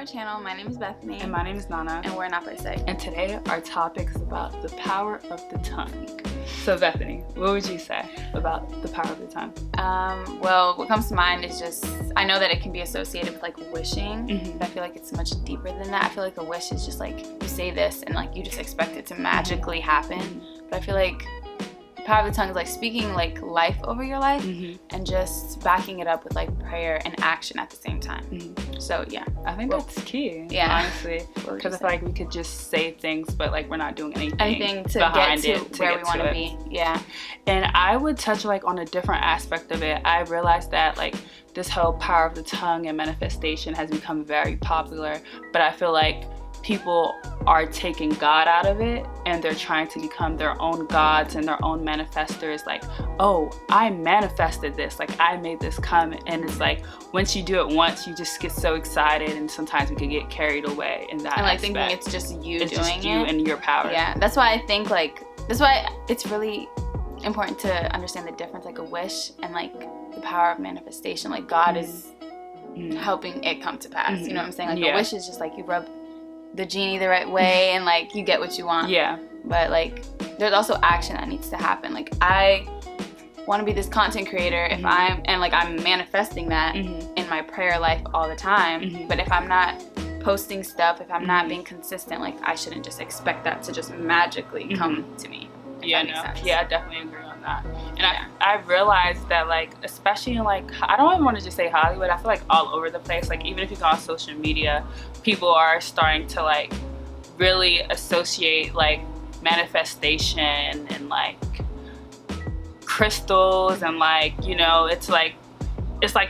our channel. My name is Bethany. And my name is Nana. And we're Not By Sight. And today our topic is about the power of the tongue. So Bethany, what would you say about the power of the tongue? Well, what comes to mind is just, I know that it can be associated with like wishing, but I feel like it's much deeper than that. I feel like a wish is just like, you say this and like you just expect it to magically happen. But I feel like power of the tongue is like speaking like life over your life and just backing it up with like prayer and action at the same time. So yeah, I think that's key. Yeah, honestly, because I feel like we could just say things, but like we're not doing anything to behind get to it where we want to be. Yeah, and I would touch like on a different aspect of it. I realized that like this whole power of the tongue and manifestation has become very popular, but I feel like people are taking God out of it and they're trying to become their own gods and their own manifestors. Like, oh, I manifested this, like I made this come. And it's like once you do it once, you just get so excited, and sometimes we can get carried away in that and like aspect. Thinking it's just you it's doing just you it and your power. Yeah, that's why I think like that's why it's really important to understand the difference, like a wish and like the power of manifestation. Like God is helping it come to pass. You know what I'm saying? Like a wish is just like you rub the genie the right way and like you get what you want. Yeah. But like there's also action that needs to happen. Like I want to be this content creator if I'm manifesting that in my prayer life all the time. But if I'm not posting stuff, if I'm not being consistent, like I shouldn't just expect that to just magically come to me. Yeah, I definitely agree on that. And I realized that like, especially in like, I don't even want to just say Hollywood, I feel like all over the place, like even if you go on social media, people are starting to like really associate like manifestation and like crystals and like, you know, it's like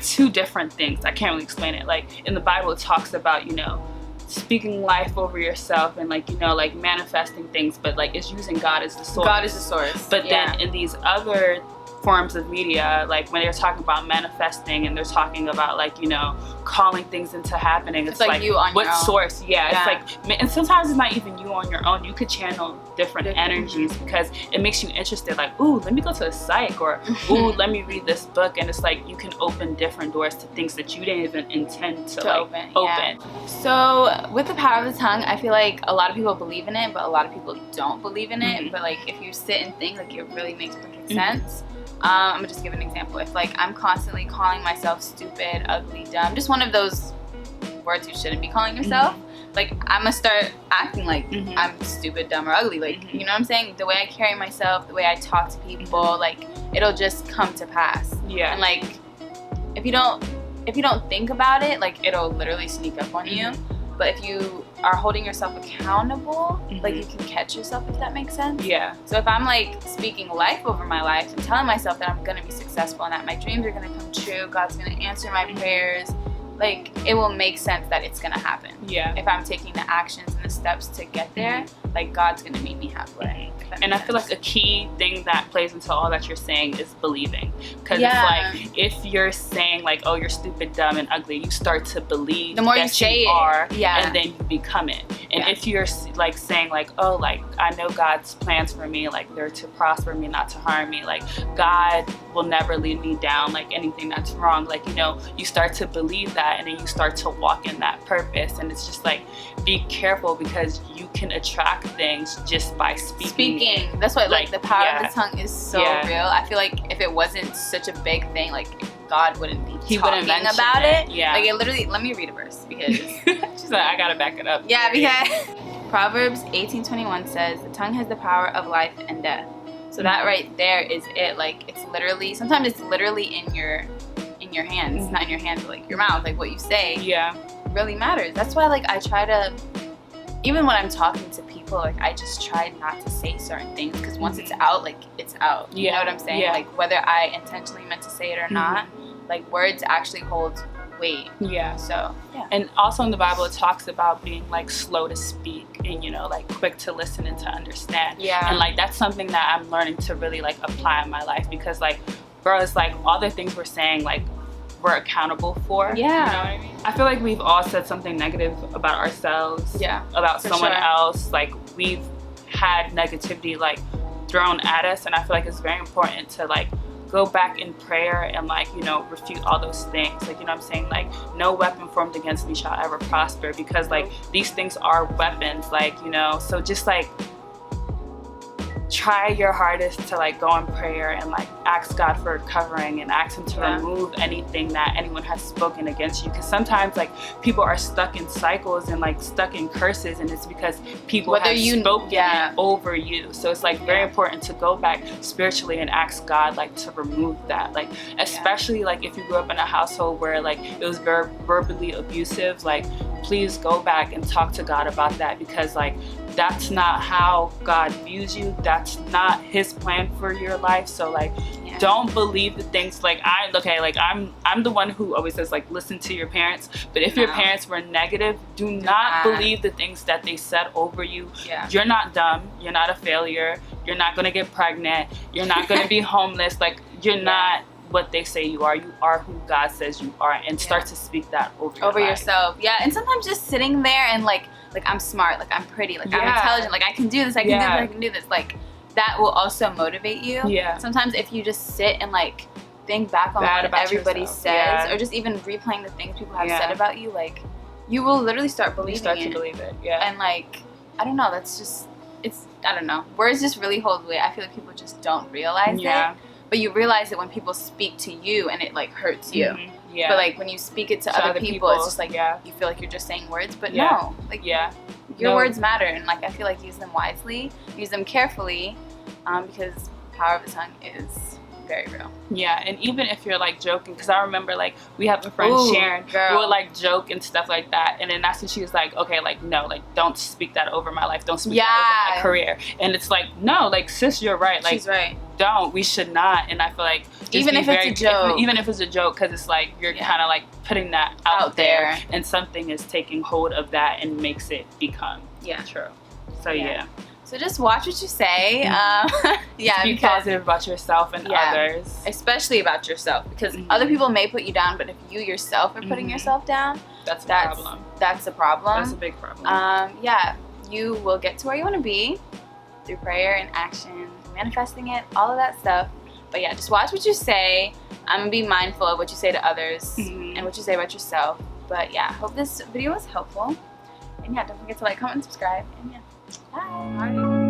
two different things. I can't really explain it. Like in the Bible it talks about, you know, speaking life over yourself and like, you know, like manifesting things, but like it's using God as the source. God is the source. But then in these other forms of media, like when they're talking about manifesting and they're talking about like, you know, calling things into happening, it's like you on what your own. Source? Yeah, it's like, and sometimes it's not even you on your own. You could channel different energies because it makes you interested. Like, ooh, let me go to a psych, or ooh, let me read this book, and it's like you can open different doors to things that you didn't even intend to like open. Yeah. So with the power of the tongue, I feel like a lot of people believe in it, but a lot of people don't believe in it. But like if you sit and think, like it really makes perfect sense. I'm gonna just give an example. If like I'm constantly calling myself stupid, ugly, dumb, just one of those words you shouldn't be calling yourself, like I'm gonna start acting like I'm stupid, dumb, or ugly. Like you know what I'm saying? The way I carry myself, the way I talk to people, like it'll just come to pass. Yeah. And like if you don't think about it, like it'll literally sneak up on you. But if you are holding yourself accountable, like you can catch yourself, if that makes sense. Yeah. So if I'm like speaking life over my life and telling myself that I'm gonna be successful and that my dreams are gonna come true, God's gonna answer my prayers, like it will make sense that it's gonna happen. Yeah. If I'm taking the actions and the steps to get there, like God's gonna meet me halfway. And I feel like a key thing that plays into all that you're saying is believing. Because it's like, if you're saying like, oh, you're stupid, dumb, and ugly, you start to believe the more that you say you are, and then you become it. And if you're like saying like, oh, like I know God's plans for me, like they're to prosper me, not to harm me, like God will never lead me down like anything that's wrong, like, you know, you start to believe that, and then you start to walk in that purpose. And it's just like, be careful, because you can attract things just by speaking. That's why like the power of the tongue is so real. I feel like if it wasn't such a big thing, like God wouldn't be talking about it. Yeah. Like it literally, let me read a verse because she's like, I gotta back it up. Yeah, because Proverbs 18:21 says, the tongue has the power of life and death. So that right there is it. Like it's literally, sometimes it's literally in your hands, not in your hands, but like your mouth, like what you say really matters. That's why like I try to, even when I'm talking to people, like I just try not to say certain things, because once it's out, like it's out. You know what I'm saying? Yeah. Like whether I intentionally meant to say it or not, like words actually hold weight. Yeah. So and also in the Bible it talks about being like slow to speak and, you know, like quick to listen and to understand. Yeah. And like that's something that I'm learning to really like apply in my life, because like, bro, it's like all the things we're saying, like we're accountable for. Yeah. You know what I mean? I feel like we've all said something negative about ourselves. Yeah. About someone else. Like we've had negativity like thrown at us, and I feel like it's very important to like go back in prayer and like, you know, refute all those things. Like, you know what I'm saying? Like, no weapon formed against me shall ever prosper, because like these things are weapons, like, you know. So just like try your hardest to like go in prayer and like ask God for covering and ask him to remove anything that anyone has spoken against you, because sometimes like people are stuck in cycles and like stuck in curses, and it's because people have spoken it over you. So it's like very important to go back spiritually and ask God like to remove that, like especially like if you grew up in a household where like it was very verbally abusive, like please go back and talk to God about that, because like that's not how God views you. That's not his plan for your life. So like don't believe the things like I'm the one who always says like listen to your parents, but if your parents were negative, do not believe the things that they said over you. You're not dumb, you're not a failure, you're not going to get pregnant, you're not going to be homeless, like you're not what they say you are. You are who God says you are, and start to speak that over yourself. And sometimes just sitting there and like I'm smart, like I'm pretty, like I'm intelligent, like I can do this, I can do this, I can do this, like that will also motivate you. Sometimes if you just sit and like think back on what everybody says, or just even replaying the things people have said about you, like you will literally start believing to believe it. And like I don't know, that's just, it's, I don't know, words just really hold weight. I feel like people just don't realize it, but you realize it when people speak to you and it like hurts you. But like when you speak it to other people, it's just like you feel like you're just saying words, but no, like your words matter, and like I feel like use them wisely, use them carefully, because power of the tongue is very real. And even if you're like joking, because I remember like we have a friend Sharon who would like joke and stuff like that, and then that's when she was like, okay, like no, like don't speak that over my life, don't speak that over my career. And it's like, no, like sis, you're right, like she's right, we should not. And I feel like even if it's a joke, because it's like you're kind of like putting that out there, and something is taking hold of that and makes it become true. So so just watch what you say. Be positive about yourself and others, especially about yourself, because other people may put you down, but if you yourself are putting yourself down, that's a problem. That's a big problem. You will get to where you want to be through prayer and action, manifesting it, all of that stuff. But just watch what you say. I'm gonna be mindful of what you say to others and what you say about yourself. But hope this video was helpful. And don't forget to like, comment, and subscribe. And bye.